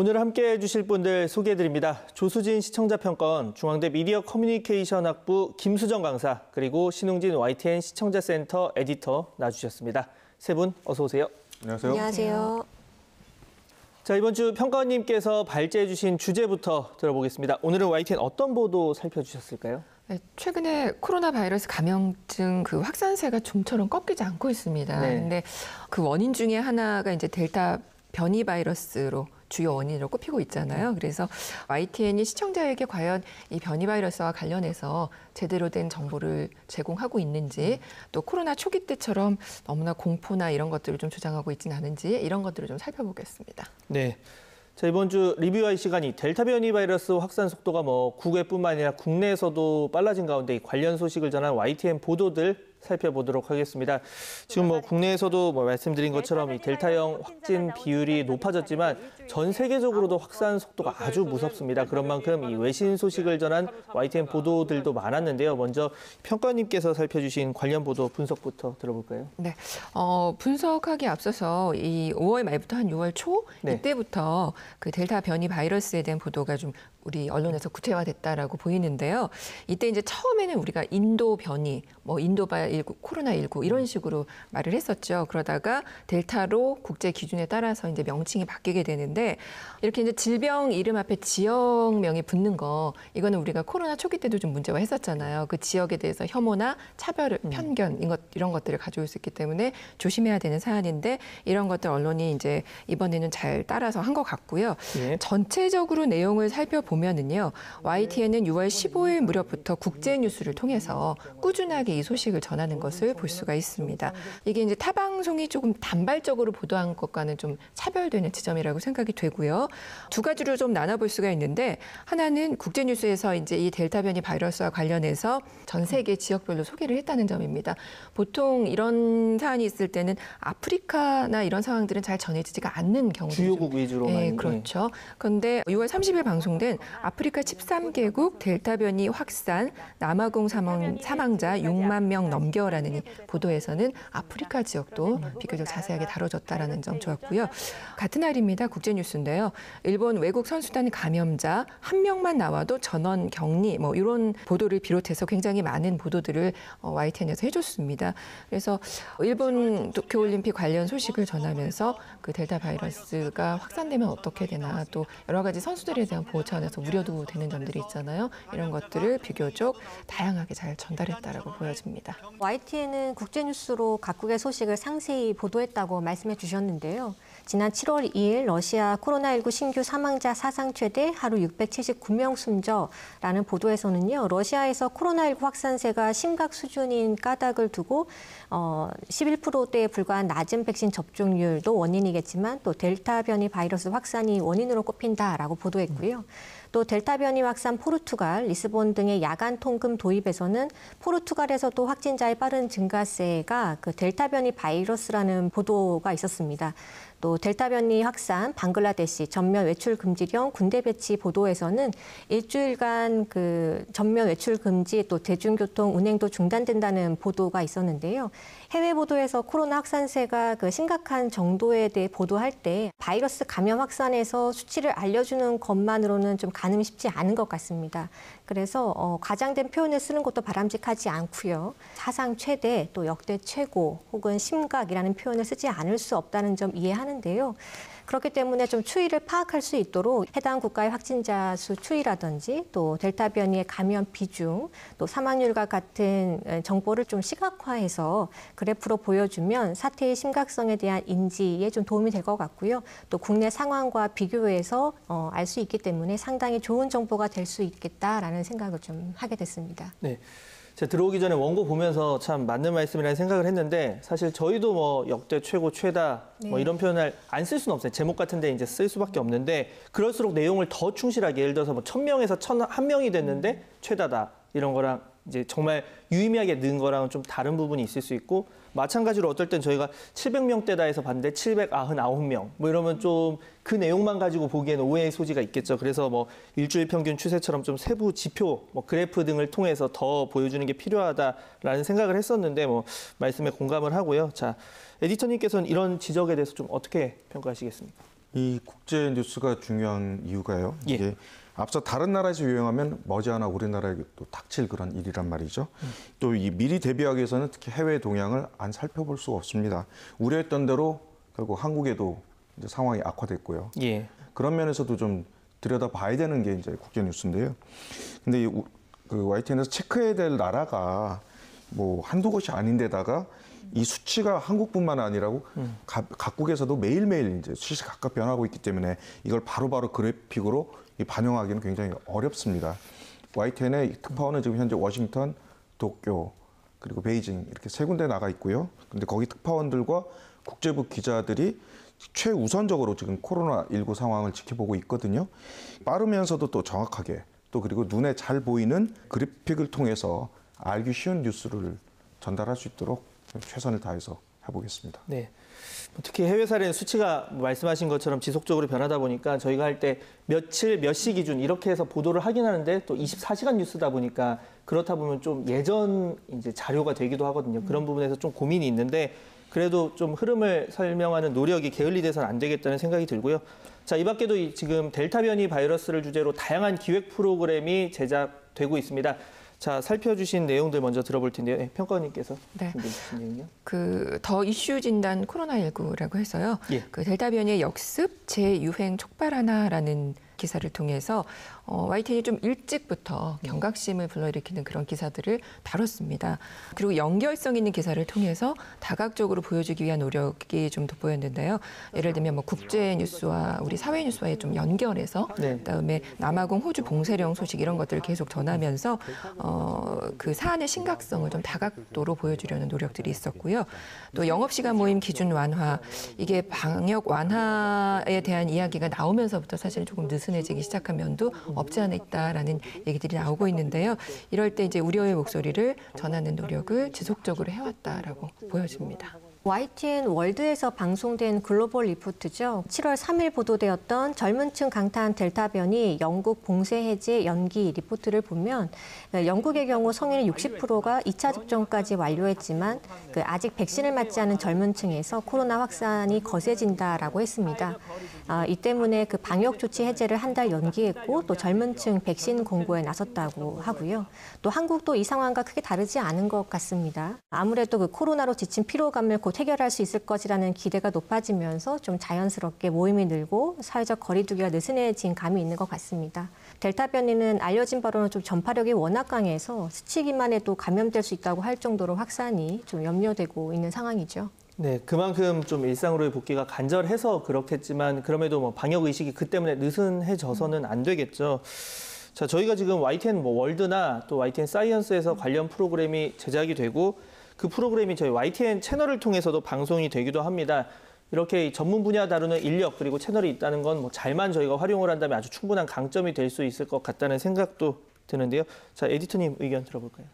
오늘 함께해 주실 분들 소개해드립니다. 조수진 시청자평가원, 중앙대 미디어 커뮤니케이션 학부 김수정 강사, 그리고 신웅진 YTN 시청자센터 에디터 나와주셨습니다. 세 분 어서 오세요. 안녕하세요. 안녕하세요. 자, 이번 주 평가원님께서 발제해 주신 주제부터 들어보겠습니다. 오늘은 YTN 어떤 보도 살펴주셨을까요? 네, 최근에 코로나 바이러스 감염증 그 확산세가 좀처럼 꺾이지 않고 있습니다. 네. 근데 그 원인 중에 하나가 이제 델타 변이 바이러스로 주요 원인으로 꼽히고 있잖아요. 그래서 YTN이 시청자에게 과연 이 변이 바이러스와 관련해서 제대로 된 정보를 제공하고 있는지, 또 코로나 초기 때처럼 너무나 공포나 이런 것들을 좀 조장하고 있지는 않은지 이런 것들을 좀 살펴보겠습니다. 네. 자, 이번 주 리뷰할 시간이 델타 변이 바이러스 확산 속도가 국외뿐만 아니라 국내에서도 빨라진 가운데 이 관련 소식을 전한 YTN 보도들 살펴보도록 하겠습니다. 지금 국내에서도 말씀드린 것처럼 이 델타형 확진 비율이 높아졌지만 전 세계적으로도 확산 속도가 아주 무섭습니다. 그런 만큼 이 외신 소식을 전한 YTN 보도들도 많았는데요. 먼저 평가원님께서 살펴주신 관련 보도 분석부터 들어볼까요? 네, 분석하기에 앞서서 이 5월 말부터 한 6월 초 이때부터 그 델타 변이 바이러스에 대한 보도가 좀 우리 언론에서 구체화됐다라고 보이는데요. 이때 이제 처음에는 우리가 인도 변이, 인도바19, 코로나19 이런 식으로 말을 했었죠. 그러다가 델타로 국제 기준에 따라서 이제 명칭이 바뀌게 되는데, 이렇게 이제 질병 이름 앞에 지역명이 붙는 거, 이거는 우리가 코로나 초기 때도 좀 문제화 했었잖아요. 그 지역에 대해서 혐오나 차별, 편견 이런 것들을 가져올 수 있기 때문에 조심해야 되는 사안인데, 이런 것들 언론이 이제 이번에는 잘 따라서 한 것 같고요. 전체적으로 내용을 살펴보면은요, YTN은 6월 15일 무렵부터 국제 뉴스를 통해서 꾸준하게 이 소식을 전하는 것을 볼 수가 있습니다. 이게 이제 타 방송이 조금 단발적으로 보도한 것과는 좀 차별되는 지점이라고 생각이 되고요. 두 가지로 좀 나눠볼 수가 있는데, 하나는 국제 뉴스에서 이제 이 델타 변이 바이러스와 관련해서 전 세계 지역별로 소개를 했다는 점입니다. 보통 이런 사안이 있을 때는 아프리카나 이런 상황들은 잘 전해지지가 않는 경우도 주요국 위주로 네, 그렇죠. 그런데 6월 30일 방송된 아프리카 13개국 델타 변이 확산 남아공 사망자 6만 명 넘겨라는 이 보도에서는 아프리카 지역도 비교적 자세하게 다뤄졌다라는 점 좋았고요. 같은 날입니다. 국제뉴스인데요. 일본 외국 선수단 감염자 한 명만 나와도 전원 격리 이런 보도를 비롯해서 굉장히 많은 보도들을 YTN에서 해줬습니다. 그래서 일본 도쿄올림픽 관련 소식을 전하면서 그 델타 바이러스가 확산되면 어떻게 되나, 또 여러 가지 선수들에 대한 보호 차원에서 우려도 되는 점들이 있잖아요. 이런 것들을 비교적 다양하게 잘 전달했다라고 보여집니다. YTN은 국제뉴스로 각국의 소식을 상세히 보도했다고 말씀해 주셨는데요. 지난 7월 2일 러시아 코로나19 신규 사망자 사상 최대 하루 679명 숨져라는 보도에서는요, 러시아에서 코로나19 확산세가 심각 수준인 까닭을 두고 11%대에 불과한 낮은 백신 접종률도 원인이겠지만, 또 델타 변이 바이러스 확산이 원인으로 꼽힌다라고 보도했고요. 또 델타 변이 확산 포르투갈, 리스본 등의 야간 통금 도입에서는 포르투갈에서도 확진자의 빠른 증가세가 그 델타 변이 바이러스라는 보도가 있었습니다. 또 델타 변이 확산, 방글라데시 전면 외출 금지령 군대 배치 보도에서는 일주일간 그 전면 외출 금지, 또 대중교통 운행도 중단된다는 보도가 있었는데요. 해외 보도에서 코로나 확산세가 그 심각한 정도에 대해 보도할 때 바이러스 감염 확산에서 수치를 알려주는 것만으로는 좀 가늠이 쉽지 않은 것 같습니다. 그래서 과장된 표현을 쓰는 것도 바람직하지 않고요. 사상 최대, 또 역대 최고 혹은 심각이라는 표현을 쓰지 않을 수 없다는 점 이해하는데요. 그렇기 때문에 좀 추이를 파악할 수 있도록 해당 국가의 확진자 수 추이라든지, 또 델타 변이의 감염 비중, 또 사망률과 같은 정보를 좀 시각화해서 그래프로 보여주면 사태의 심각성에 대한 인지에 좀 도움이 될 것 같고요. 또 국내 상황과 비교해서 알 수 있기 때문에 상당히 좋은 정보가 될 수 있겠다라는 생각을 좀 하게 됐습니다. 네. 제가 들어오기 전에 원고 보면서 참 맞는 말씀이라는 생각을 했는데, 사실 저희도 역대 최고, 최다 이런 표현을 안 쓸 수는 없어요. 제목 같은 데 이제 쓸 수밖에 없는데, 그럴수록 내용을 더 충실하게, 예를 들어서 1000명에서 1001명이 됐는데 최다다, 이런 거랑 이제 정말 유의미하게 는 거랑은 좀 다른 부분이 있을 수 있고, 마찬가지로 어떨 땐 저희가 700명대다 해서 봤는데 799명 이러면 좀 그 내용만 가지고 보기에는 오해의 소지가 있겠죠. 그래서 일주일 평균 추세처럼 좀 세부 지표, 그래프 등을 통해서 더 보여주는 게 필요하다라는 생각을 했었는데 말씀에 공감을 하고요. 자, 에디터님께서는 이런 지적에 대해서 좀 어떻게 평가하시겠습니까? 이 국제 뉴스가 중요한 이유가요. 예. 이게 앞서 다른 나라에서 유행하면 머지않아 우리나라에 또 닥칠 그런 일이란 말이죠. 또 이 미리 대비하기 위해서는 특히 해외 동향을 안 살펴볼 수가 없습니다. 우려했던 대로 결국 한국에도 이제 상황이 악화됐고요. 예. 그런 면에서도 좀 들여다봐야 되는 게 이제 국제 뉴스인데요. 근데 그 YTN에서 체크해야 될 나라가 뭐 한두 곳이 아닌데다가 이 수치가 한국뿐만 아니라고 각국에서도 매일매일 이제 시시각각 변하고 있기 때문에 이걸 바로바로 그래픽으로 반영하기는 굉장히 어렵습니다. YTN의 특파원은 지금 현재 워싱턴, 도쿄, 그리고 베이징 이렇게 세 군데 나가 있고요. 근데 거기 특파원들과 국제부 기자들이 최우선적으로 지금 코로나19 상황을 지켜보고 있거든요. 빠르면서도 또 정확하게 또 그리고 눈에 잘 보이는 그래픽을 통해서 알기 쉬운 뉴스를 전달할 수 있도록 최선을 다해서 해보겠습니다. 네. 특히 해외 사례는 수치가 말씀하신 것처럼 지속적으로 변하다 보니까 저희가 할 때 며칠 몇 시 기준 이렇게 해서 보도를 하긴 하는데 또 24시간 뉴스다 보니까 그렇다 보면 좀 예전 이제 자료가 되기도 하거든요. 그런 부분에서 좀 고민이 있는데 그래도 좀 흐름을 설명하는 노력이 게을리 돼서는 안 되겠다는 생각이 들고요. 자, 이 밖에도 지금 델타 변이 바이러스를 주제로 다양한 기획 프로그램이 제작되고 있습니다. 자, 살펴주신 내용들 먼저 들어볼 텐데요. 네, 평가원님께서 준비해 주신 내용이요. 그 더 이슈 진단 코로나19라고 해서요. 예. 그 델타 변이의 역습 재유행 촉발하나라는 기사를 통해서 YTN이 좀 일찍부터 경각심을 불러일으키는 그런 기사들을 다뤘습니다. 그리고 연결성 있는 기사를 통해서 다각적으로 보여주기 위한 노력이 좀 돋보였는데요. 예를 들면 뭐 국제 뉴스와 우리 사회 뉴스와의 좀 연결해서 그다음에 남아공 호주 봉쇄령 소식 이런 것들을 계속 전하면서 그 사안의 심각성을 좀 다각도로 보여주려는 노력들이 있었고요. 또 영업시간 모임 기준 완화, 이게 방역 완화에 대한 이야기가 나오면서부터 사실 조금 느슨해지기 시작한 면도 없지 않아 있다라는 얘기들이 나오고 있는데요. 이럴 때 이제 우려의 목소리를 전하는 노력을 지속적으로 해왔다라고 보여집니다. YTN 월드에서 방송된 글로벌 리포트죠. 7월 3일 보도되었던 젊은 층 강타한 델타 변이 영국 봉쇄 해제 연기 리포트를 보면 영국의 경우 성인의 60%가 2차 접종까지 완료했지만 아직 백신을 맞지 않은 젊은 층에서 코로나 확산이 거세진다라고 했습니다. 이 때문에 그 방역 조치 해제를 한 달 연기했고 또 젊은 층 백신 공고에 나섰다고 하고요. 또 한국도 이 상황과 크게 다르지 않은 것 같습니다. 아무래도 그 코로나로 지친 피로감을 곧 해결할 수 있을 것이라는 기대가 높아지면서 좀 자연스럽게 모임이 늘고 사회적 거리두기가 느슨해진 감이 있는 것 같습니다. 델타 변이는 알려진 바로는 좀 전파력이 워낙 강해서 스치기만 해도 감염될 수 있다고 할 정도로 확산이 좀 염려되고 있는 상황이죠. 네, 그만큼 좀 일상으로의 복귀가 간절해서 그렇겠지만 그럼에도 뭐 방역 의식이 그 때문에 느슨해져서는 안 되겠죠. 자, 저희가 지금 YTN 뭐 월드나 또 YTN 사이언스에서 관련 프로그램이 제작이 되고 그 프로그램이 저희 YTN 채널을 통해서도 방송이 되기도 합니다. 이렇게 전문 분야 다루는 인력 그리고 채널이 있다는 건 뭐 잘만 저희가 활용을 한다면 아주 충분한 강점이 될 수 있을 것 같다는 생각도 드는데요. 자, 에디터님 의견 들어볼까요?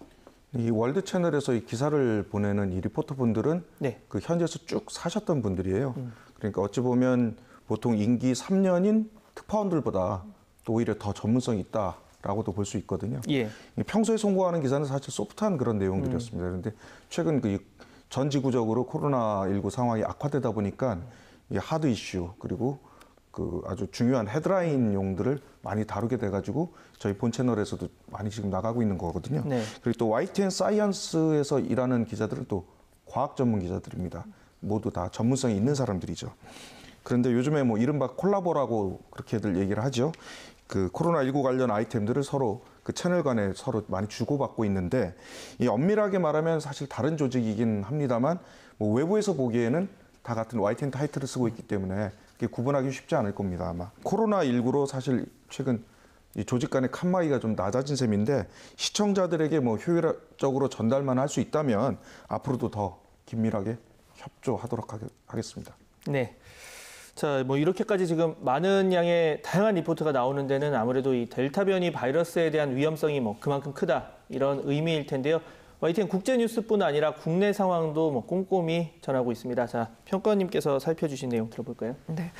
이 월드 채널에서 이 기사를 보내는 이 리포터분들은 그 현지에서 쭉 사셨던 분들이에요. 그러니까 어찌 보면 보통 임기 3년인 특파원들보다 또 오히려 더 전문성이 있다라고도 볼 수 있거든요. 예. 평소에 송고하는 기사는 사실 소프트한 그런 내용들이었습니다. 그런데 최근 전 지구적으로 코로나19 상황이 악화되다 보니까 이 하드 이슈 그리고 그 아주 중요한 헤드라인용들을 많이 다루게 돼가지고 저희 본 채널에서도 많이 지금 나가고 있는 거거든요. 네. 그리고 또 YTN 사이언스에서 일하는 기자들은 또 과학 전문 기자들입니다. 모두 다 전문성이 있는 사람들이죠. 그런데 요즘에 뭐 이른바 콜라보라고 그렇게들 얘기를 하죠. 그 코로나19 관련 아이템들을 서로 그 채널 간에 서로 많이 주고받고 있는데 이 엄밀하게 말하면 사실 다른 조직이긴 합니다만 뭐 외부에서 보기에는 다 같은 YTN 타이틀을 쓰고 있기 때문에 그게 구분하기 쉽지 않을 겁니다. 아마 코로나19로 사실 최근 이 조직 간의 칸막이가 좀 낮아진 셈인데 시청자들에게 뭐 효율적으로 전달만 할 수 있다면 앞으로도 더 긴밀하게 협조하도록 하겠습니다. 네. 자, 뭐 이렇게까지 지금 많은 양의 다양한 리포트가 나오는 데는 아무래도 이 델타 변이 바이러스에 대한 위험성이 뭐 그만큼 크다 이런 의미일 텐데요. YTN 국제 뉴스뿐 아니라 국내 상황도 뭐 꼼꼼히 전하고 있습니다. 자, 평가원님께서 살펴주신 내용 들어볼까요? 네.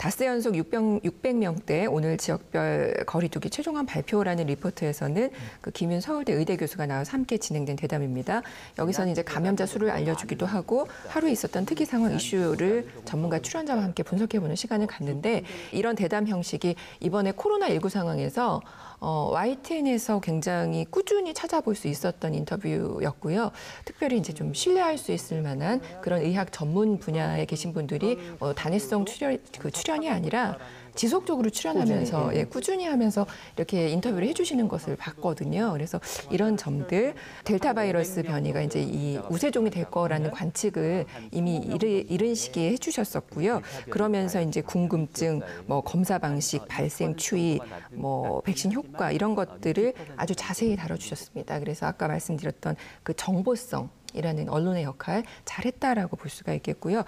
닷새 연속 600명대 오늘 지역별 거리두기 최종안 발표라는 리포트에서는 그 김윤 서울대 의대 교수가 나와서 함께 진행된 대담입니다. 여기서는 이제 감염자 수를 알려주기도 하고 하루에 있었던 특이 상황 이슈를 전문가 출연자와 함께 분석해보는 시간을 갖는데 이런 대담 형식이 이번에 코로나19 상황에서 YTN에서 굉장히 꾸준히 찾아볼 수 있었던 인터뷰였고요. 특별히 이제 좀 신뢰할 수 있을 만한 그런 의학 전문 분야에 계신 분들이 단회성 출연이 아니라 지속적으로 출연하면서 꾸준히 하면서 이렇게 인터뷰를 해주시는 것을 봤거든요. 그래서 이런 점들 델타 바이러스 변이가 이제 이 우세종이 될 거라는 관측을 이미 이른 시기에 해주셨었고요. 그러면서 이제 궁금증, 뭐 검사 방식, 발생 추이, 뭐 백신 효과 이런 것들을 아주 자세히 다뤄주셨습니다. 그래서 아까 말씀드렸던 그 정보성. 이라는 언론의 역할 잘했다라고 볼 수가 있겠고요.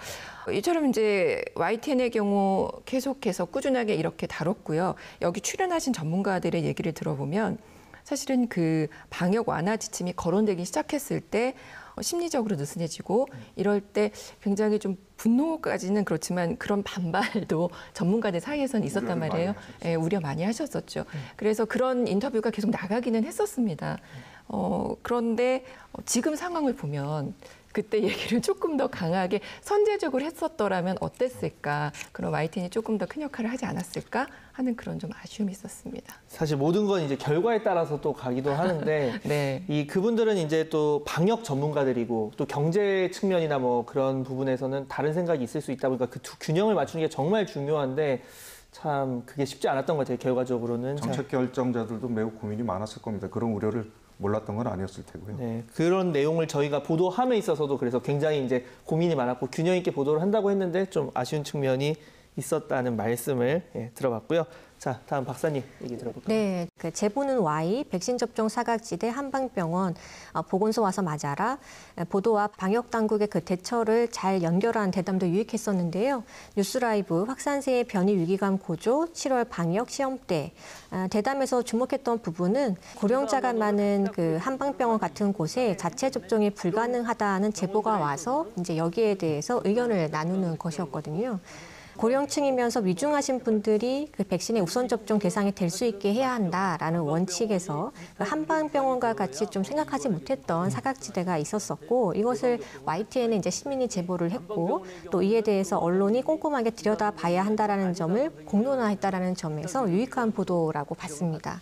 이처럼 이제 YTN의 경우 계속해서 꾸준하게 이렇게 다뤘고요. 여기 출연하신 전문가들의 얘기를 들어보면 사실은 그 방역 완화 지침이 거론되기 시작했을 때 심리적으로 느슨해지고 이럴 때 굉장히 좀 분노까지는 그렇지만 그런 반발도 전문가들 사이에서는 있었단 말이에요. 우려 많이 하셨었죠. 그래서 그런 인터뷰가 계속 나가기는 했었습니다. 그런데 지금 상황을 보면 그때 얘기를 조금 더 강하게 선제적으로 했었더라면 어땠을까? 그런 YTN이 조금 더 큰 역할을 하지 않았을까? 하는 그런 좀 아쉬움이 있었습니다. 사실 모든 건 이제 결과에 따라서 또 가기도 하는데 네. 그분들은 이제 또 방역 전문가들이고 또 경제 측면이나 뭐 그런 부분에서는 다른 생각이 있을 수 있다 보니까 그 두 균형을 맞추는 게 정말 중요한데 참 그게 쉽지 않았던 것 같아요. 결과적으로는. 정책 결정자들도 매우 고민이 많았을 겁니다. 그런 우려를 몰랐던 건 아니었을 테고요. 네, 그런 내용을 저희가 보도함에 있어서도 그래서 굉장히 이제 고민이 많았고 균형 있게 보도를 한다고 했는데 좀 아쉬운 측면이 있었다는 말씀을 들어봤고요. 자, 다음 박사님 얘기 들어볼까요? 네, 그 제보는 Y, 백신 접종 사각지대 한방병원, 보건소 와서 맞아라, 보도와 방역 당국의 그 대처를 잘 연결한 대담도 유익했었는데요. 뉴스라이브, 확산세의 변이 위기감 고조, 7월 방역 시험대, 대담에서 주목했던 부분은 고령자가 많은 그 한방병원 같은 곳에 자체 접종이 불가능하다는 제보가 와서 이제 여기에 대해서 의견을 나누는 것이었거든요. 고령층이면서 위중하신 분들이 그 백신의 우선 접종 대상이 될 수 있게 해야 한다라는 원칙에서 그 한방병원과 같이 좀 생각하지 못했던 사각지대가 있었었고 이것을 YTN에 이제 시민이 제보를 했고 또 이에 대해서 언론이 꼼꼼하게 들여다봐야 한다라는 점을 공론화했다라는 점에서 유익한 보도라고 봤습니다.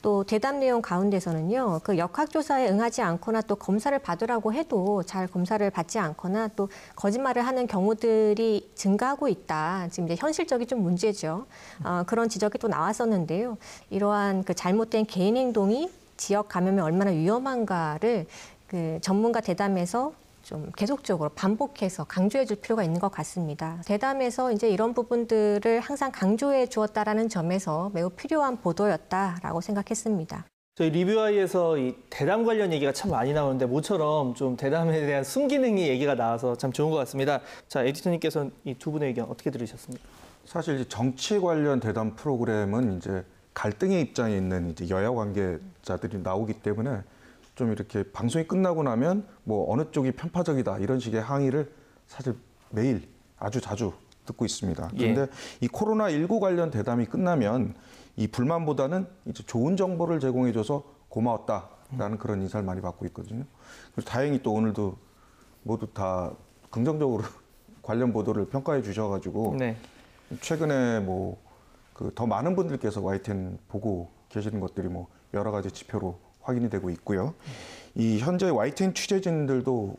또 대담 내용 가운데서는요, 그 역학조사에 응하지 않거나 또 검사를 받으라고 해도 잘 검사를 받지 않거나 또 거짓말을 하는 경우들이 증가하고 있다. 지금 이제 현실적인 좀 문제죠. 그런 지적이 또 나왔었는데요. 이러한 그 잘못된 개인 행동이 지역 감염이 얼마나 위험한가를 그 전문가 대담에서 좀 계속적으로 반복해서 강조해 줄 필요가 있는 것 같습니다. 대담에서 이제 이런 부분들을 항상 강조해 주었다라는 점에서 매우 필요한 보도였다라고 생각했습니다. 저희 리뷰아이에서 이 대담 관련 얘기가 참 많이 나오는데 모처럼 좀 대담에 대한 순기능이 얘기가 나와서 참 좋은 것 같습니다. 자, 에디터님께서는 이 두 분의 의견 어떻게 들으셨습니까? 사실 이제 정치 관련 대담 프로그램은 이제 갈등의 입장에 있는 이제 여야 관계자들이 나오기 때문에 좀 이렇게 방송이 끝나고 나면 뭐 어느 쪽이 편파적이다 이런 식의 항의를 사실 매일 아주 자주 듣고 있습니다. 그런데 이 코로나19 관련 대담이 끝나면 이 불만보다는 이제 좋은 정보를 제공해줘서 고마웠다라는 그런 인사를 많이 받고 있거든요. 그래서 다행히 또 오늘도 모두 다 긍정적으로 관련 보도를 평가해 주셔가지고 최근에 뭐 그 더 많은 분들께서 YTN 보고 계시는 것들이 뭐 여러 가지 지표로 확인이 되고 있고요. 이 현재 YTN 취재진들도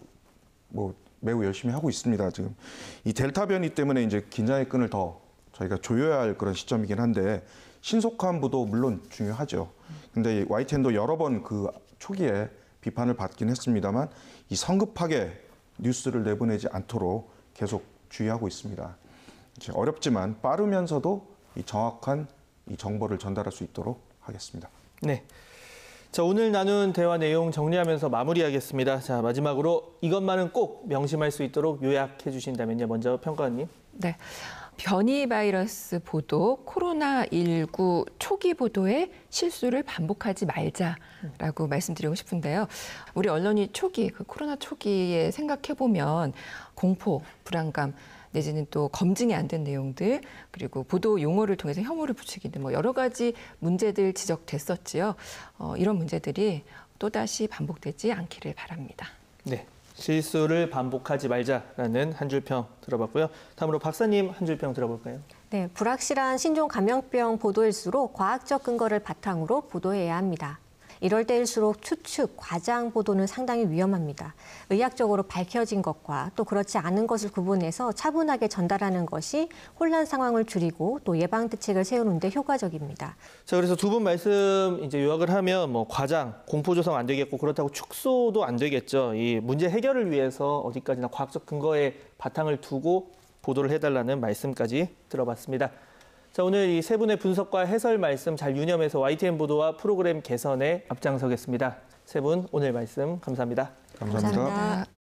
뭐 매우 열심히 하고 있습니다. 지금 이 델타 변이 때문에 이제 긴장의 끈을 더 저희가 조여야 할 그런 시점이긴 한데 신속한 보도 물론 중요하죠. 근데 YTN도 여러 번 그 초기에 비판을 받긴 했습니다만 이 성급하게 뉴스를 내보내지 않도록 계속 주의하고 있습니다. 이제 어렵지만 빠르면서도 이 정확한 이 정보를 전달할 수 있도록 하겠습니다. 네. 자, 오늘 나눈 대화 내용 정리하면서 마무리하겠습니다. 자, 마지막으로 이것만은 꼭 명심할 수 있도록 요약해 주신다면요. 먼저 평가원님. 네. 변이 바이러스 보도, 코로나19 초기 보도의 실수를 반복하지 말자라고 말씀드리고 싶은데요. 우리 언론이 초기, 그 코로나 초기에 생각해 보면 공포, 불안감, 내지는 또 검증이 안 된 내용들 그리고 보도 용어를 통해서 혐오를 부추기 등 뭐 여러 가지 문제들 지적됐었지요. 이런 문제들이 또다시 반복되지 않기를 바랍니다. 네, 실수를 반복하지 말자라는 한 줄 평 들어봤고요. 다음으로 박사님 한 줄 평 들어볼까요? 네, 불확실한 신종 감염병 보도일수록 과학적 근거를 바탕으로 보도해야 합니다. 이럴 때일수록 추측, 과장 보도는 상당히 위험합니다. 의학적으로 밝혀진 것과 또 그렇지 않은 것을 구분해서 차분하게 전달하는 것이 혼란 상황을 줄이고 또 예방 대책을 세우는 데 효과적입니다. 자, 그래서 두 분 말씀 이제 요약을 하면 뭐 과장, 공포 조성 안 되겠고 그렇다고 축소도 안 되겠죠. 이 문제 해결을 위해서 어디까지나 과학적 근거에 바탕을 두고 보도를 해달라는 말씀까지 들어봤습니다. 자, 오늘 이 세 분의 분석과 해설 말씀 잘 유념해서 YTN 보도와 프로그램 개선에 앞장서겠습니다. 세 분 오늘 말씀 감사합니다. 감사합니다.